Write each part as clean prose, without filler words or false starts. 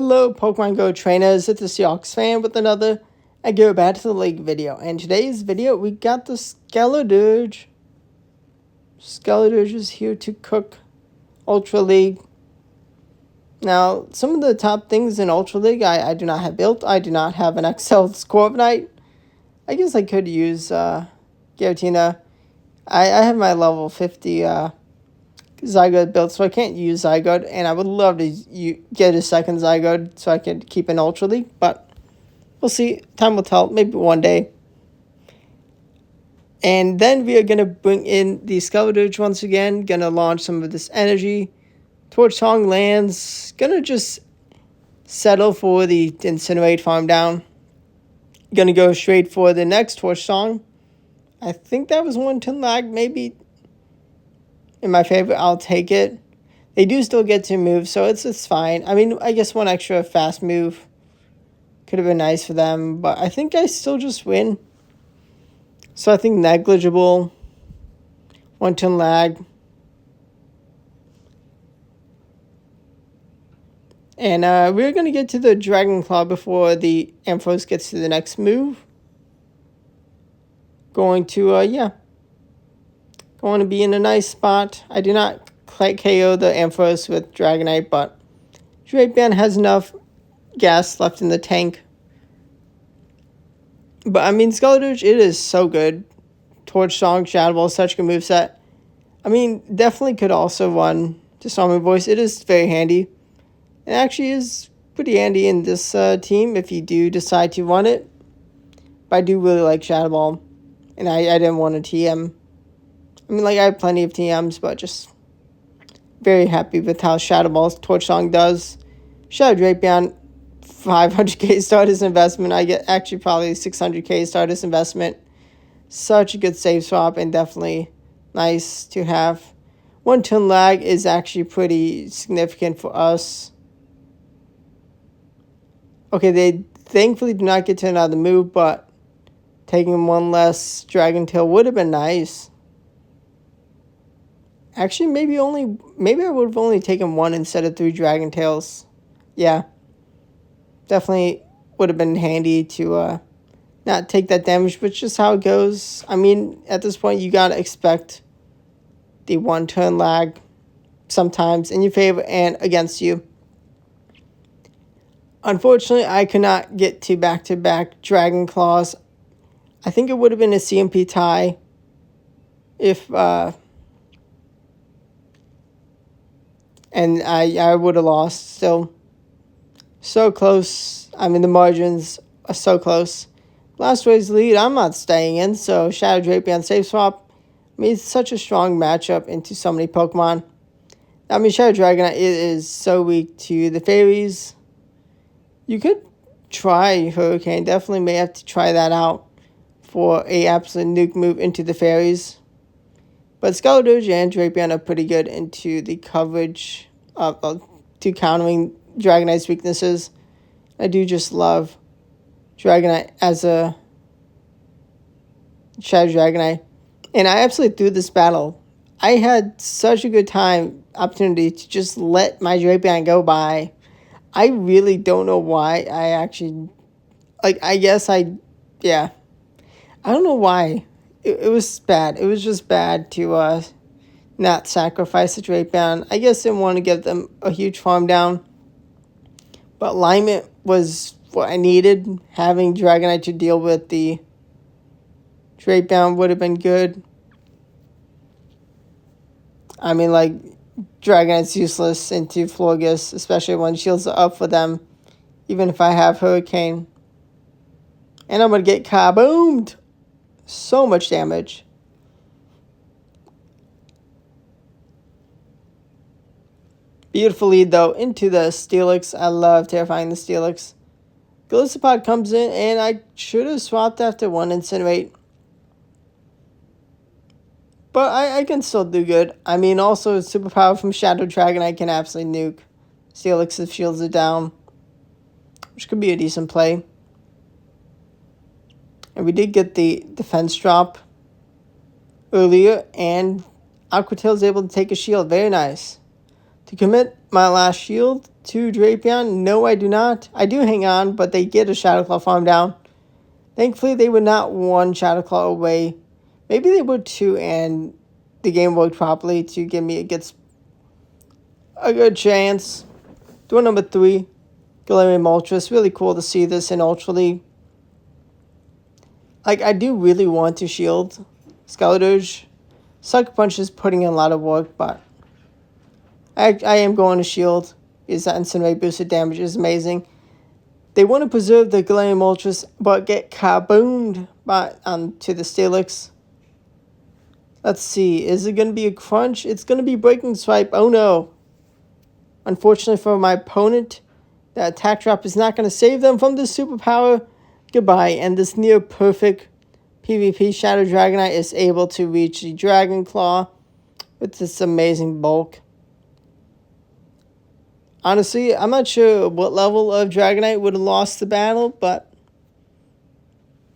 Hello Pokemon Go trainers, it's the Seahawks fan with another I go back to the league video. And today's video we got the Skeledirge. Skeledirge is here to cook Ultra League. Now, some of the top things in Ultra League I do not have built. I do not have an XL Corviknight. I guess I could use Giratina. I have my level 50 Zygote built, so I can't use Zygote, and I would love to get a second Zygote so I could keep an Ultra League, but we'll see. Time will tell. Maybe one day. And then we are going to bring in the Skeledirge once again. Going to launch some of this energy. Torch Song lands. Going to just settle for the Incinerate farm down. Going to go straight for the next Torch Song. I think that was 110 lag, maybe. In my favorite, I'll take it. They do still get to move, so it's fine. I mean, I guess one extra fast move could have been nice for them, but I think I still just win. So I think negligible. 110 lag. And we're going to get to the Dragon Claw before the Ampharos gets to the next move. Going to, going to be in a nice spot. I do not KO the Ampharos with Dragonite, but Drapion has enough gas left in the tank. But I mean, Skeledirge, it is so good. Torch Song, Shadow Ball, such a good moveset. I mean, definitely could also run Disarming Voice. It is very handy. It actually is pretty handy in this team if you do decide to run it. But I do really like Shadow Ball. And I didn't want a TM. I mean, like, I have plenty of TMs, but just very happy with how Shadow Ball's Torch Song does. Shadow Drapion, 500k Stardust investment. I get actually probably 600k Stardust investment. Such a good save swap and definitely nice to have. 110 lag is actually pretty significant for us. Okay, they thankfully do not get to another move, but taking one less Dragon Tail would have been nice. Actually, maybe I would have only taken one instead of 3 Dragon Tails. Yeah. Definitely would have been handy to not take that damage, but just how it goes. I mean, at this point, you gotta expect the 1-turn lag sometimes in your favor and against you. Unfortunately, I could not get to back-to-back Dragon Claws. I think it would have been a CMP tie if and I would have lost still. So close. I mean, the margins are so close. Blastoise lead, I'm not staying in, so Shadow Drapion safe swap. I mean, it's such a strong matchup into so many Pokemon. I mean, Shadow Dragonite is so weak to the fairies. You could try Hurricane. Definitely may have to try that out for a absolute nuke move into the fairies. But Skeledirge and Drapion are pretty good into the coverage to countering Dragonite's weaknesses. I do just love Dragonite as a Shadow Dragonite. And I absolutely threw this battle. I had such a good opportunity to just let my Drapion go by. I really don't know why I actually, I don't know why. It was bad. It was just bad to not sacrifice the Drapion. I guess didn't want to give them a huge farm down. But alignment was what I needed. Having Dragonite to deal with the Drapion would have been good. I mean, like, Dragonite's useless into Florges, especially when shields are up for them. Even if I have Hurricane. And I'm going to get kaboomed. So much damage. Beautiful lead, though, into the Steelix. I love terrifying the Steelix. Golisopod comes in, and I should have swapped after one Incinerate. But I can still do good. I mean, also, superpower from Shadow Dragon, I can absolutely nuke Steelix if shields are down. Which could be a decent play. And we did get the defense drop earlier, and Aquatail is able to take a shield. Very nice. To commit my last shield to Drapion? No, I do not. I do hang on, but they get a Shadow Claw farm down. Thankfully, they were not one Shadow Claw away. Maybe they were two, and the game worked properly to give me a good chance. Door number 3, Galarian Moltres. Really cool to see this in Ultra League. Like, I do really want to shield Skeleturge. Sucker Punch is putting in a lot of work, but I am going to shield because that incinerate boosted damage is amazing. They want to preserve the Galarian Moltres, but get kaboomed to the Steelix. Let's see. Is it going to be a crunch? It's going to be Breaking Swipe. Oh no. Unfortunately for my opponent, that attack drop is not going to save them from this superpower. Goodbye. And this near perfect PvP Shadow Dragonite is able to reach the Dragon Claw with this amazing bulk. Honestly, I'm not sure what level of Dragonite would have lost the battle, but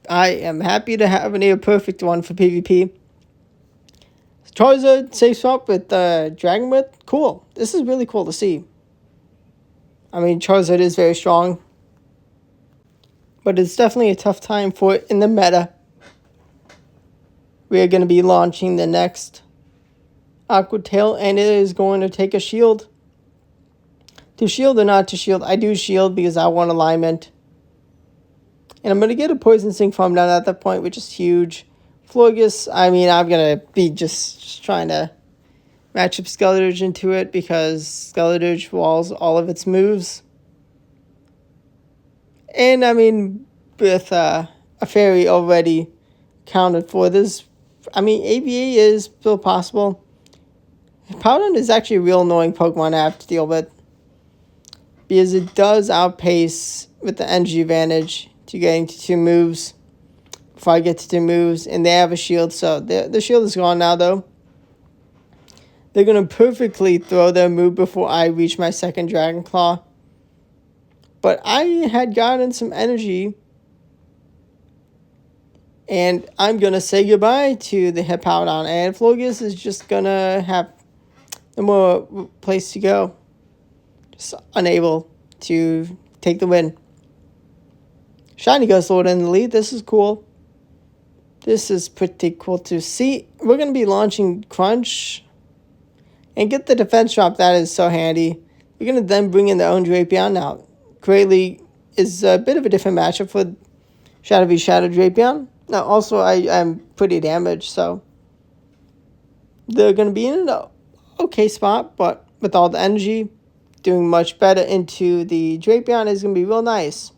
I am happy to have a near perfect one for PvP. Charizard safe swap with Dragon Breath. Cool. This is really cool to see. I mean, Charizard is very strong, but it's definitely a tough time for it in the meta. We are going to be launching the next Aqua Tail, and it is going to take a shield. To shield or not to shield, I do shield because I want alignment. And I'm going to get a Poison Sting farm down at that point, which is huge. Florges, I mean, I'm going to be just trying to match up Skeleturge into it because Skeleturge walls all of its moves. And, I mean, with a Fairy already counted for this, I mean, ABA is still possible. Powdon is actually a real annoying Pokemon I have to deal with, because it does outpace with the energy advantage to getting to 2 moves before I get to 2 moves, and they have a shield, so the shield is gone now, though. They're going to perfectly throw their move before I reach my second Dragon Claw. But I had gotten some energy, and I'm going to say goodbye to the Hippowdon, and Florges is just going to have no more place to go. Just unable to take the win. Shiny Guzzlord in the lead. This is cool. This is pretty cool to see. We're going to be launching Crunch and get the defense drop. That is so handy. We're going to then bring in their own Drapion. Now, Greatly is a bit of a different matchup for Shadow v Shadow Drapion. Now, also, I'm pretty damaged, so they're going to be in an okay spot, but with all the energy, doing much better into the Drapion is going to be real nice.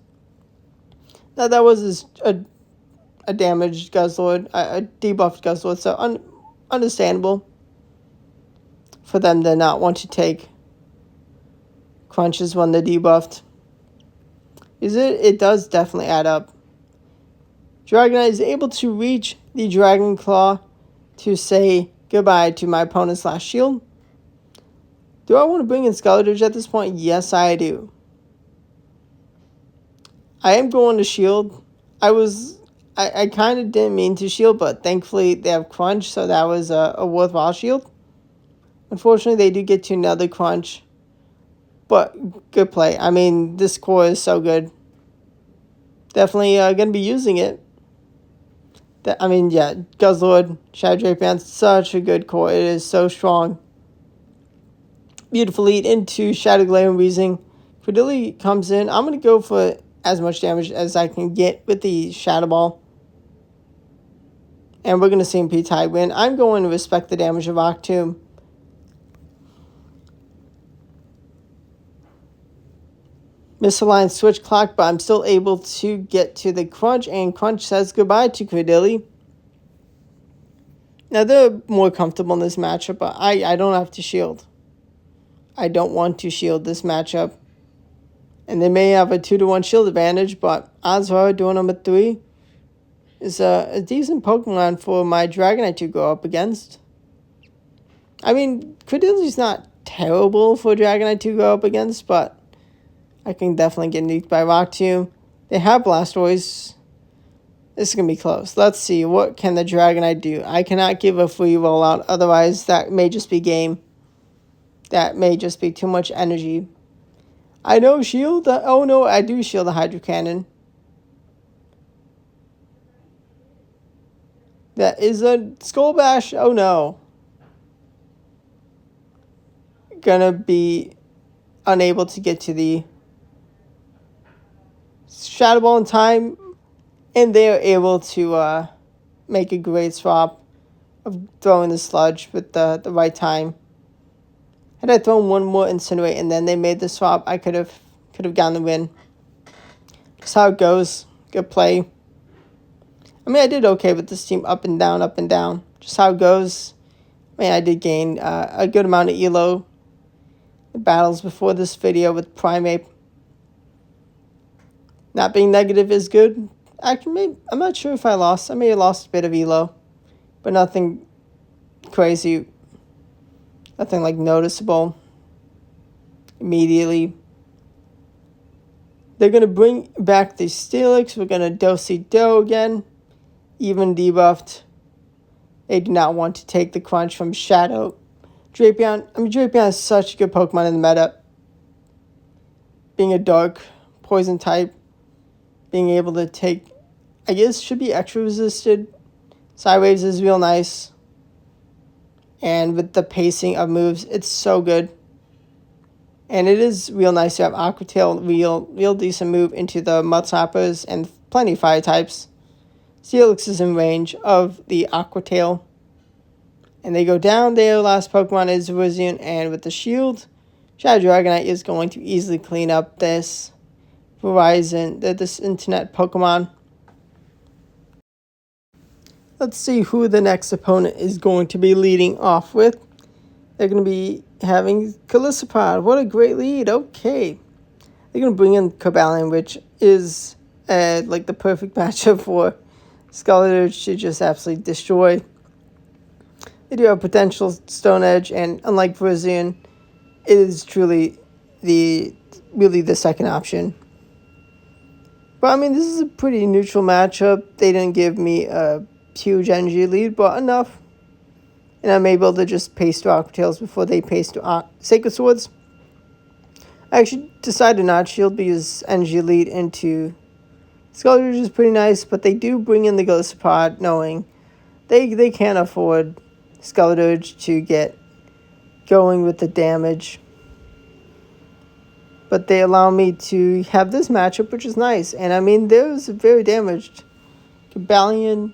Now, that was a damaged Guzzlord, a debuffed Guzzlord, so understandable for them to not want to take crunches when they're debuffed. It does definitely add up. Dragonite is able to reach the Dragon Claw to say goodbye to my opponent's last shield. Do I want to bring in Skeleturge at this point? Yes, I do. I am going to shield. I kind of didn't mean to shield, but thankfully they have Crunch, so that was a worthwhile shield. Unfortunately, they do get to another Crunch, but good play. I mean, this core is so good. Definitely going to be using it. Guzzlord, Shadow Drapion, such a good core. It is so strong. Beautiful lead into Shadow Glare and Weezing. Credilli comes in. I'm going to go for as much damage as I can get with the Shadow Ball. And we're going to see him P-Tide win. I'm going to respect the damage of Rock Tomb. Misaligned switch clock, but I'm still able to get to the Crunch, and Crunch says goodbye to Credilli. Now, they're more comfortable in this matchup, but I don't have to shield. I don't want to shield this matchup. And they may have a 2-to-1 shield advantage, but odds are door number 3 is a decent Pokemon for my Dragonite to go up against. I mean, Credilli's not terrible for Dragonite to go up against, but I can definitely get nuked by Rock Tomb. They have Blastoise. This is going to be close. Let's see. What can the Dragonite do? I cannot give a free rollout. Otherwise, that may just be game. that may just be too much energy. I know shield. Oh no, I do shield the Hydro Cannon. That is a Skull Bash. Oh no. Gonna be unable to get to the Shadow Ball in time. And they are able to make a great swap of throwing the Sludge with the right time. Had I thrown one more Incinerate and then they made the swap, I could have gotten the win. That's how it goes. Good play. I mean, I did okay with this team, up and down, up and down. Just how it goes. I mean, I did gain a good amount of elo. The battles before this video with Primeape. Not being negative is good. Actually, I'm not sure if I lost. I may have lost a bit of elo. But nothing crazy. Nothing like noticeable. Immediately. They're going to bring back the Steelix. We're going to Do-Si-Do again. Even debuffed. They do not want to take the crunch from Shadow. Drapion. I mean, Drapion is such a good Pokemon in the meta. Being a dark poison type. Being able to take, I guess, should be extra resisted. Sidewaves is real nice. And with the pacing of moves, it's so good. And it is real nice to have Aqua Tail, real decent move into the Mud Slappers and plenty of fire types. Steelix is in range of the Aqua Tail. And they go down. Their last Pokemon is Virizion. And with the shield, Shadow Dragonite is going to easily clean up this this internet Pokemon. Let's see who the next opponent is going to be leading off with. They're going to be having Golisopod. What a great lead. Okay. They're going to bring in Cobalion, which is like the perfect matchup for Skeletor to just absolutely destroy. They do have potential Stone Edge, and unlike Virizion, it is truly really the second option. But I mean, this is a pretty neutral matchup. They didn't give me a huge energy lead, but enough. And I'm able to just paste to Aqua Tails before they paste to Sacred Swords. I actually decided to not shield because energy lead into Skeletor is pretty nice, but they do bring in the Golisopod knowing they can't afford Skeletor to get going with the damage. But they allow me to have this matchup, which is nice. And I mean, there's a very damaged Cobalion,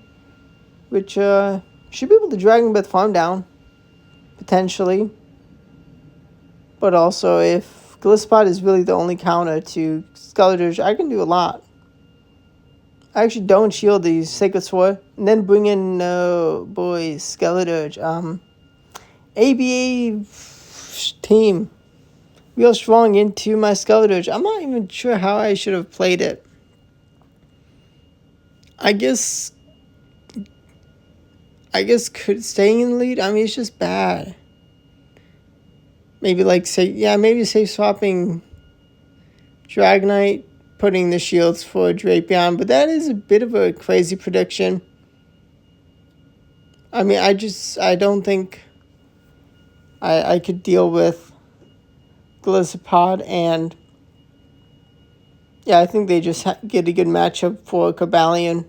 which should be able to Dragon Breath farm down, potentially. But also, if Golisopod is really the only counter to Skeletor, I can do a lot. I actually don't shield the Sacred Sword, and then bring in, Skeletor. ABA team. Real strong into my Skeletor. I'm not even sure how I should have played it. I guess could staying in the lead, I mean, it's just bad. Maybe maybe say swapping Dragonite, putting the shields for Drapion, but that is a bit of a crazy prediction. I mean, I don't think I could deal with Golisopod, and yeah, I think they just get a good matchup for Cobalion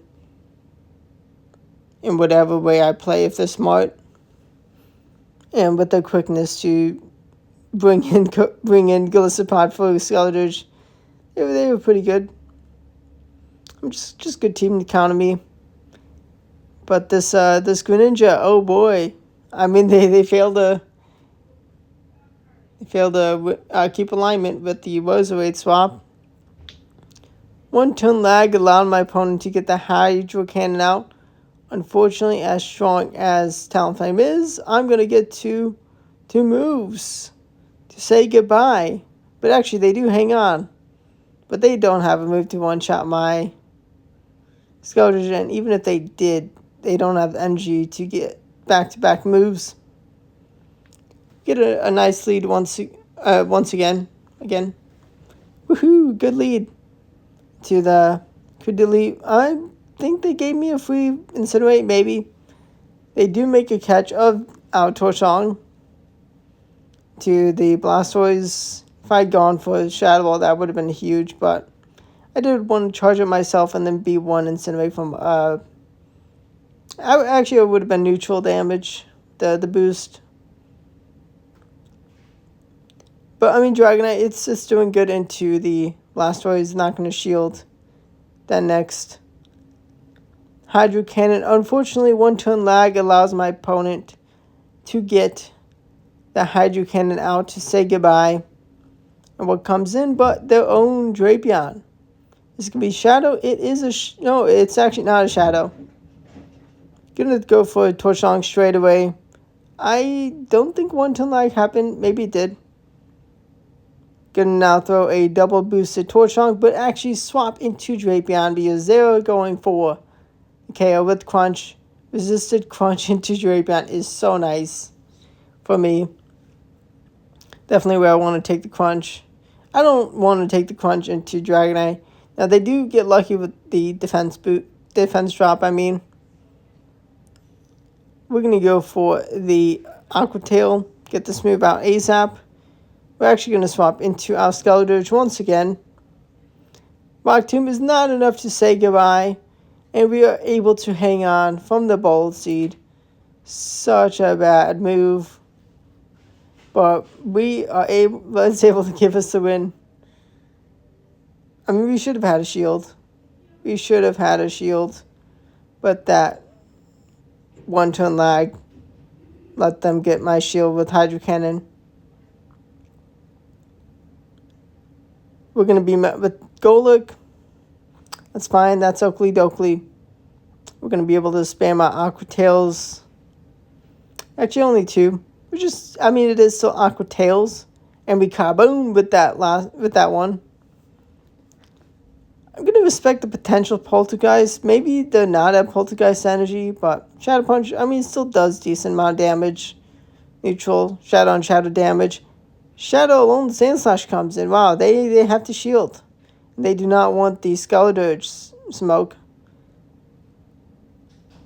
in whatever way I play if they're smart, and with the quickness to bring in Golisopod for Skeletor. They were pretty good. I'm just good team to counter me. But this Greninja, oh boy, I mean they failed to keep alignment with the Roserade swap. 1 turn lag allowed my opponent to get the Hydro Cannon out. Unfortunately, as strong as Talonflame is, I'm gonna get two moves to say goodbye. But actually, they do hang on. But they don't have a move to one-shot my Skeletor, and even if they did, they don't have the energy to get back-to-back moves. Get a nice lead once again. Woohoo! Good lead to the Credility. I think they gave me a free Incinerate, maybe. They do make a catch of our Torchong. to the Blastoise. If I'd gone for Shadow Ball, that would have been huge, but I did want to charge it myself and then beat one Incinerate from, actually it would have been neutral damage, the boost. But I mean, Dragonite, it's just doing good into the Blastoise, not going to shield. Then next, Hydro Cannon. Unfortunately, one turn lag allows my opponent to get the Hydro Cannon out to say goodbye. And what comes in but their own Drapion. This could be Shadow. It is a... no, it's actually not a Shadow. Gonna go for a Torch Song straight away. I don't think one turn lag happened. Maybe it did. Gonna now throw a double boosted Torch Song, but actually swap into Drapion because they're going for KO with Crunch. Resisted Crunch into Drapion is so nice for me. Definitely where I want to take the Crunch. I don't want to take the Crunch into Dragonite. Now they do get lucky with the defense drop, I mean. We're going to go for the Aqua Tail. Get this move out ASAP. We're actually going to swap into our Skeletorge once again. Rock Tomb is not enough to say goodbye. And we are able to hang on from the Bold Seed. Such a bad move. But we are able to give us the win. I mean, we should have had a shield. We should have had a shield. But that one turn lag let them get my shield with Hydro Cannon. We're going to be met with Golok. That's fine. That's Oakley Dokley. We're going to be able to spam our Aqua Tails. Actually, only two. I mean, it is still Aqua Tails. And we kaboom with that one. I'm going to respect the potential Poltergeist. Maybe they're not at Poltergeist energy, but Shadow Punch, I mean, it still does decent amount of damage. Neutral, Shadow on Shadow damage. Shadow alone, Sand Slash comes in. Wow, they have to shield. They do not want the Skeletorge smoke.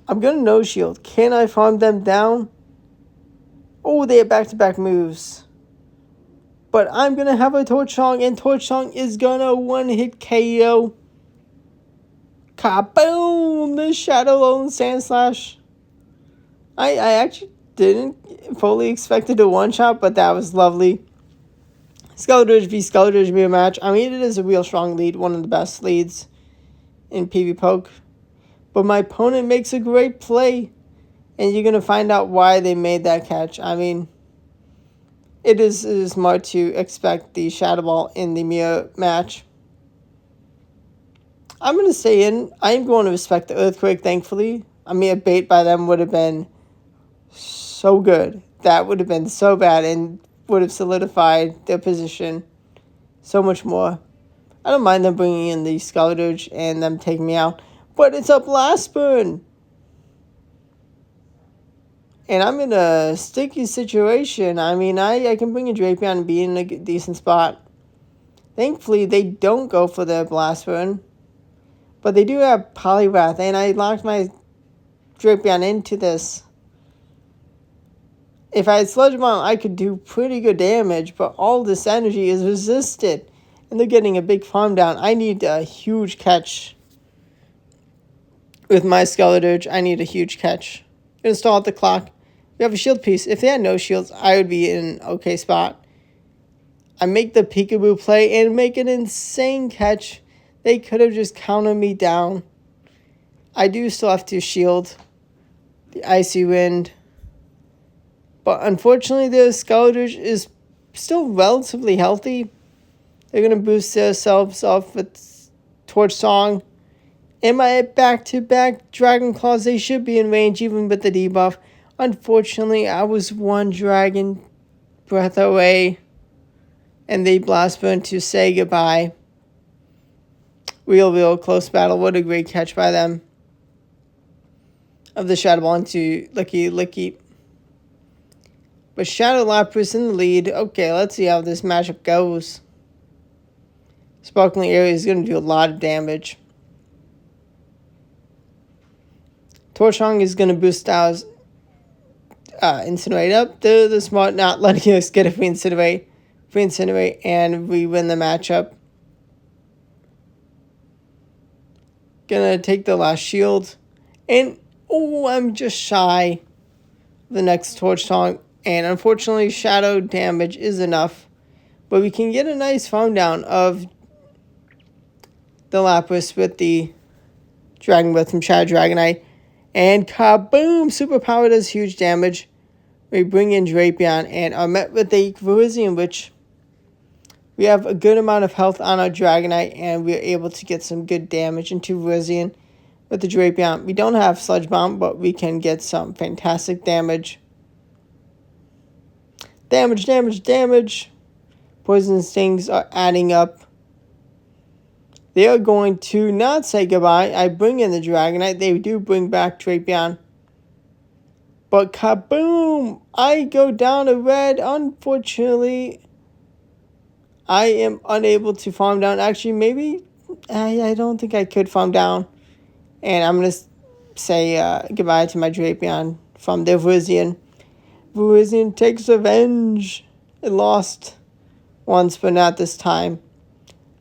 I'm going to no shield. Can I farm them down? Oh, they have back-to-back moves. But I'm going to have a Torch Song, and Torch Song is going to one-hit KO. Kaboom! The Shadow Lone Sand Slash. I actually didn't fully expect it to one-shot, but that was lovely. Skeletorge v. Skeletorge be a match. I mean, it is a real strong lead, one of the best leads in PvPoke. But my opponent makes a great play, and you're going to find out why they made that catch. I mean, it is smart to expect the Shadow Ball in the mirror match. I'm going to stay in. I am going to respect the Earthquake, thankfully. I mean, a bait by them would have been so good. That would have been so bad and would have solidified their position so much more. I don't mind them bringing in the Skeletorge and them taking me out. But it's a Blast Burn. And I'm in a sticky situation. I mean, I can bring a Drapion and be in a decent spot. Thankfully, they don't go for the Blast Burn. But they do have Poliwrath, and I locked my Drapion into this. If I had Sludge Bomb, I could do pretty good damage, but all this energy is resisted. And they're getting a big farm down. I need a huge catch. With my Skeletorge, I need a huge catch. Gonna stall at the clock. We have a shield piece. If they had no shields, I would be in an okay spot. I make the peekaboo play and make an insane catch. They could have just countered me down. I do still have to shield the Icy Wind. But unfortunately, the Skeletorge is still relatively healthy. They're going to boost themselves off with Torch Song. And my back-to-back Dragon Claws, they should be in range even with the debuff. Unfortunately, I was one Dragon Breath away. And they Blast Burn to say goodbye. Real close battle. What a great catch by them. Of the Shadow Ball into Licky. But Shadow Lapras in the lead. Okay, let's see how this matchup goes. Sparkling Area is going to do a lot of damage. Torchong is going to boost our Incinerate up. They're smart not letting us get a free incinerate, and we win the matchup. Gonna take the last shield. And, oh, I'm just shy of the next Torch Song. And unfortunately, shadow damage is enough. But we can get a nice farm down of the Lapras with the Dragon Breath from Shadow Dragonite. And kaboom! Superpower does huge damage. We bring in Drapion and are met with a Virizion, which we have a good amount of health on our Dragonite, and we're able to get some good damage into Virizion with the Drapion. We don't have Sludge Bomb, but we can get some fantastic damage. Damage. Poison Stings are adding up. They are going to not say goodbye. I bring in the Dragonite. They do bring back Drapion. But kaboom! I go down a red. Unfortunately, I am unable to farm down. Actually, maybe I don't think I could farm down. And I'm going to say goodbye to my Drapion from the Virizion. Virizion takes revenge. It lost once, but not this time.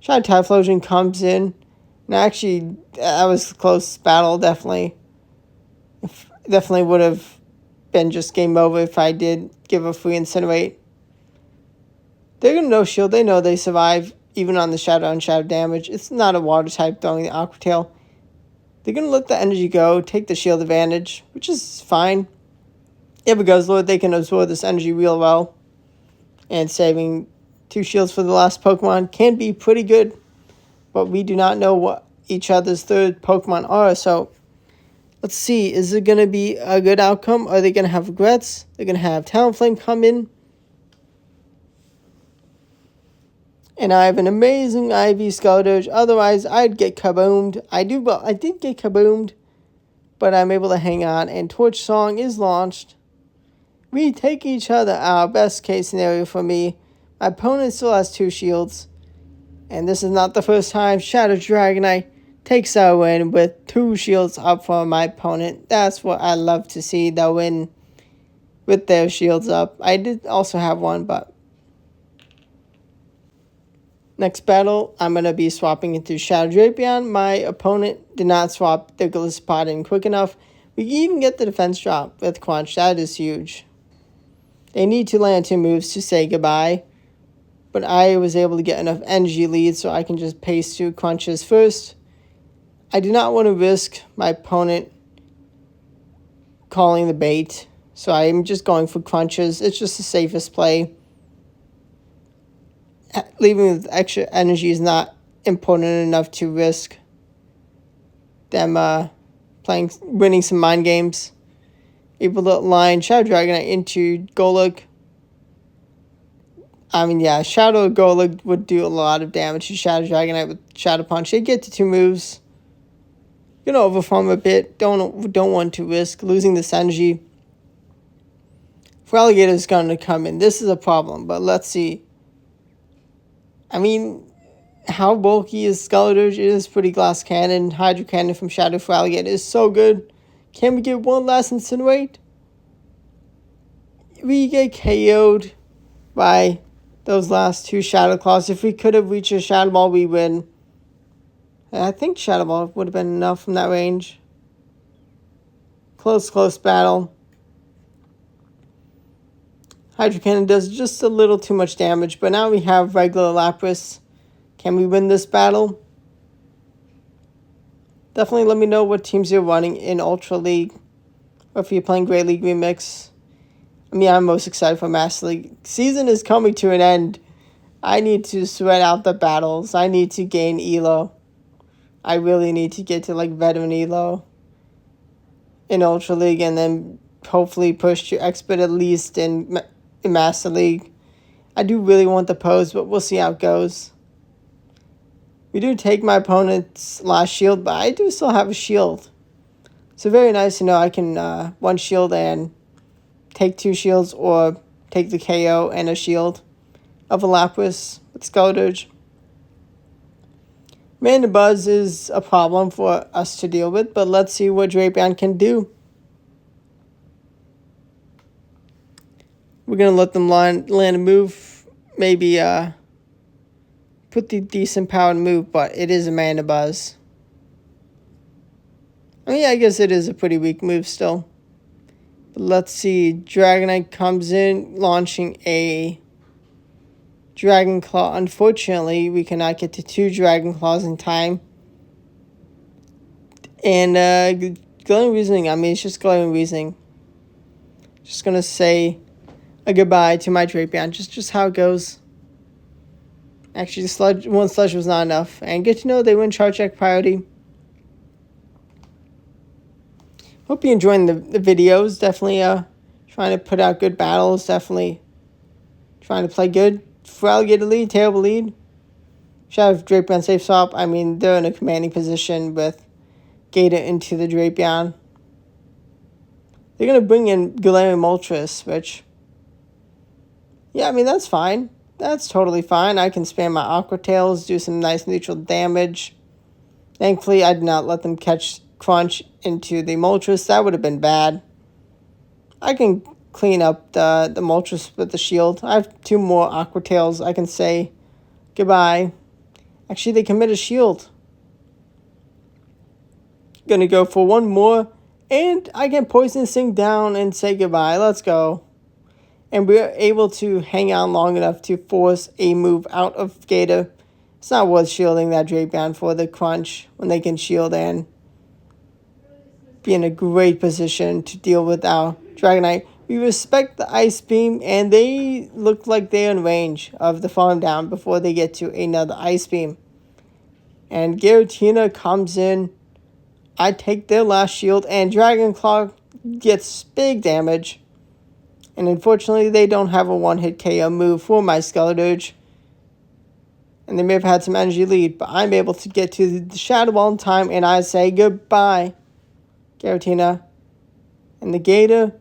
Shadow Typhlosion comes in. And actually, that was a close battle, definitely. Definitely would have been just game over if I did give a free Incinerate. They're going to no shield. They know they survive even on the Shadow and Shadow damage. It's not a water type throwing the Aqua Tail. They're going to let the energy go, take the shield advantage, which is fine. Yeah, because Lord, they can absorb this energy real well. And saving 2 shields for the last Pokemon can be pretty good. But we do not know what each other's third Pokemon are, so let's see. Is it going to be a good outcome? Are they going to have regrets? They're going to have Talonflame come in. And I have an amazing IV Scaldurge. Otherwise, I'd get kaboomed. I did get kaboomed, but I'm able to hang on. And Torch Song is launched. We take each other out. Best case scenario for me. My opponent still has 2 shields. And this is not the first time Shadow Dragonite takes our win with 2 shields up for my opponent. That's what I love to see, the win with their shields up. I did also have one, but next battle, I'm going to be swapping into Shadow Drapion. My opponent did not swap the Gliscod in quick enough. We can even get the defense drop with Crunch. That is huge. They need to land 2 moves to say goodbye. But I was able to get enough energy lead so I can just pace 2 Crunches first. I do not want to risk my opponent calling the bait. So I'm just going for Crunches. It's just the safest play. Leaving with extra energy is not important enough to risk them winning some mind games. Able to line Shadow Dragonite into Golug. I mean, yeah, Shadow Golug would do a lot of damage to Shadow Dragonite with Shadow Punch. They get to 2 moves. You're going to overfarm a bit. Don't want to risk losing this energy. Feraligatr is going to come in. This is a problem, but let's see. I mean, how bulky is Scaldurge? It is pretty Glass Cannon. Hydro Cannon from Shadow Feraligatr is so good. Can we get one last Incinerate? We get KO'd by those last 2 Shadow Claws. If we could have reached a Shadow Ball, we win. I think Shadow Ball would have been enough from that range. Close battle. Hydro Cannon does just a little too much damage, but now we have regular Lapras. Can we win this battle? Definitely let me know what teams you're running in Ultra League, or if you're playing Great League Remix. I mean, I'm most excited for Master League. Season is coming to an end. I need to sweat out the battles. I need to gain Elo. I really need to get to like Veteran Elo in Ultra League, and then hopefully push to Expert at least in Master League. I do really want the pose, but we'll see how it goes. We do take my opponent's last shield, but I do still have a shield. So very nice to know I can 1 shield and take 2 shields, or take the KO and a shield of a Lapras with Scaldurge. Mana Buzz is a problem for us to deal with, but let's see what Drapion can do. We're going to let them land a move. Maybe put the decent powered move, but it is a Mana Buzz. I mean, I guess it is a pretty weak move still. But let's see. Dragonite comes in, launching a Dragon Claw. Unfortunately, we cannot get to 2 Dragon Claws in time. And Glowing Reasoning, I mean, it's just Glowing Reasoning. Just going to say a goodbye to my Drapion. Just how it goes. Actually, one Sludge was not enough. And good to know they win Charge Deck priority. Hope you're enjoying the videos. Definitely trying to put out good battles. Definitely trying to play good. For Alligator lead, terrible lead. Should have Drapion safe swap. I mean, they're in a commanding position with Gator into the Drapion. They're going to bring in Galarian Moltres, which, yeah, I mean, that's fine. That's totally fine. I can spam my Aqua Tails, do some nice neutral damage. Thankfully, I did not let them catch Crunch into the Moltres. That would have been bad. I can clean up the Moltres with the shield. I have 2 more Aqua Tails. I can say goodbye. Actually, they commit a shield. Gonna go for 1 more. And I can Poison Sing down and say goodbye. Let's go. And we're able to hang on long enough to force a move out of Gator. It's not worth shielding that Drapion for the Crunch when they can shield and be in a great position to deal with our Dragonite. We respect the Ice Beam, and they look like they're in range of the farm down before they get to another Ice Beam. And Giratina comes in. I take their last shield, and Dragon Claw gets big damage. And unfortunately, they don't have a one-hit KO move for my Skeleturge. And they may have had some energy lead, but I'm able to get to the Shadow Ball in time, and I say goodbye, Giratina. And the Gator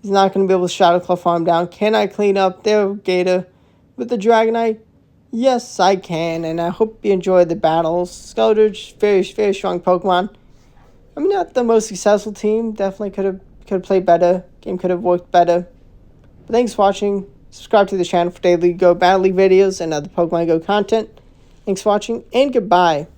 is not going to be able to Shadow Claw farm down. Can I clean up their Gator with the Dragonite? Yes, I can, and I hope you enjoyed the battles. Skeleturge, very, very strong Pokemon. I mean, not the most successful team. Definitely could have played better. Game could have worked better. But thanks for watching. Subscribe to the channel for daily Go Battle League videos and other Pokemon Go content. Thanks for watching, and goodbye.